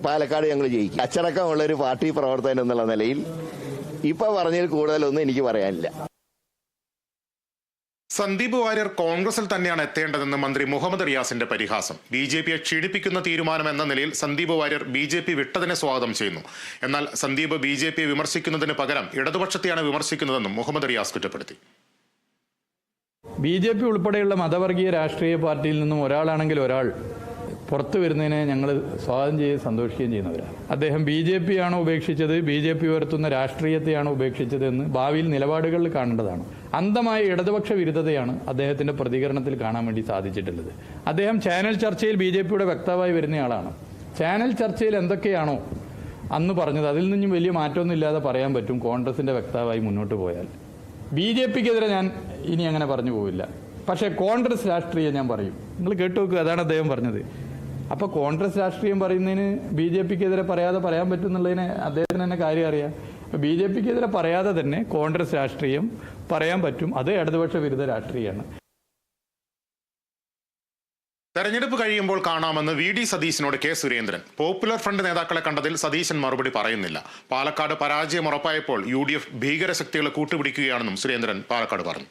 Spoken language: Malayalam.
പാലക്കാട് ഞങ്ങൾ ജയിക്കും. അച്ചടക്കമുള്ള ഒരു പാർട്ടി പ്രവർത്തകൻ എന്നുള്ള നിലയിൽ ഇപ്പൊ പറഞ്ഞതിൽ കൂടുതലൊന്നും എനിക്ക് പറയാനില്ല. സന്ദീപ് വാര്യർ കോൺഗ്രസിൽ തന്നെയാണ് എത്തേണ്ടതെന്ന് മന്ത്രി മുഹമ്മദ് റിയാസിന്റെ പരിഹാസം. ബി.ജെ.പിയെ ക്ഷീണിപ്പിക്കുന്ന തീരുമാനം എന്ന നിലയിൽ സന്ദീപ് വാര്യർ ബി.ജെ.പി വിട്ടതിനെ സ്വാഗതം ചെയ്യുന്നു. എന്നാൽ സന്ദീപ് ബി.ജെ.പിയെ വിമർശിക്കുന്നതിന് പകരം ഇടതുപക്ഷത്തെയാണ് വിമർശിക്കുന്നതെന്നും മുഹമ്മദ് റിയാസ് കുറ്റപ്പെടുത്തി. ബി.ജെ.പി ഉൾപ്പെടെയുള്ള മതവർഗീയ രാഷ്ട്രീയ പാർട്ടിയിൽ നിന്നും ഒരാളാണെങ്കിൽ ഒരാൾ പുറത്തു വരുന്നതിനെ ഞങ്ങൾ സ്വാഗതം ചെയ്ത് സന്തോഷിക്കുകയും ചെയ്യുന്നവരാണ്. അദ്ദേഹം ബി.ജെ.പി ആണോ ഉപേക്ഷിച്ചത്, ബി.ജെ.പി ഉയർത്തുന്ന രാഷ്ട്രീയത്തെയാണോ ഉപേക്ഷിച്ചത് എന്ന് ഭാവിയിൽ നിലപാടുകളിൽ കാണേണ്ടതാണ്. അന്ധമായ ഇടതുപക്ഷ വിരുദ്ധതയാണ് അദ്ദേഹത്തിന്റെ പ്രതികരണത്തിൽ കാണാൻ വേണ്ടി സാധിച്ചിട്ടുള്ളത്. അദ്ദേഹം ചാനൽ ചർച്ചയിൽ ബി.ജെ.പിയുടെ വക്താവായി വരുന്നയാളാണ്. ചാനൽ ചർച്ചയിൽ എന്തൊക്കെയാണോ അന്ന് പറഞ്ഞത് അതിൽ നിന്നും വലിയ മാറ്റമൊന്നും ഇല്ലാതെ പറയാൻ പറ്റും കോൺഗ്രസിന്റെ വക്താവായി മുന്നോട്ട് പോയാൽ. ബി.ജെ.പിക്കെതിരെ ഞാൻ ഇനി അങ്ങനെ പറഞ്ഞു പോവില്ല. പക്ഷേ കോൺഗ്രസ് രാഷ്ട്രീയം ഞാൻ പറയും. നിങ്ങൾ കേട്ടു നോക്കുക, അതാണ് അദ്ദേഹം പറഞ്ഞത്. അപ്പോൾ കോൺഗ്രസ് രാഷ്ട്രീയം പറയുന്നതിന് ബി.ജെ.പിക്കെതിരെ പറയാതെ പറയാൻ പറ്റും എന്നുള്ളതിന് അദ്ദേഹത്തിന് തന്നെ കാര്യം അറിയാം. ബി.ജെ.പിക്കെതിരെ പറയാതെ തന്നെ കോൺഗ്രസ് രാഷ്ട്രീയം പറയാൻ പറ്റും. അത് ഇടതുപക്ഷ വിരുദ്ധ രാഷ്ട്രീയമാണ്. തെരഞ്ഞെടുപ്പ് കഴിയുമ്പോൾ കാണാമെന്ന് വി.ഡി. സതീശനോട് കെ. സുരേന്ദ്രൻ. പോപ്പുലർ ഫ്രണ്ട് നേതാക്കളെ കണ്ടതിൽ സതീശൻ മറുപടി പറയുന്നില്ല. പാലക്കാട് പരാജയം ഉറപ്പായപ്പോൾ UDF ഭീകരശക്തികളെ കൂട്ടുപിടിക്കുകയാണെന്നും സുരേന്ദ്രൻ പാലക്കാട് പറഞ്ഞു.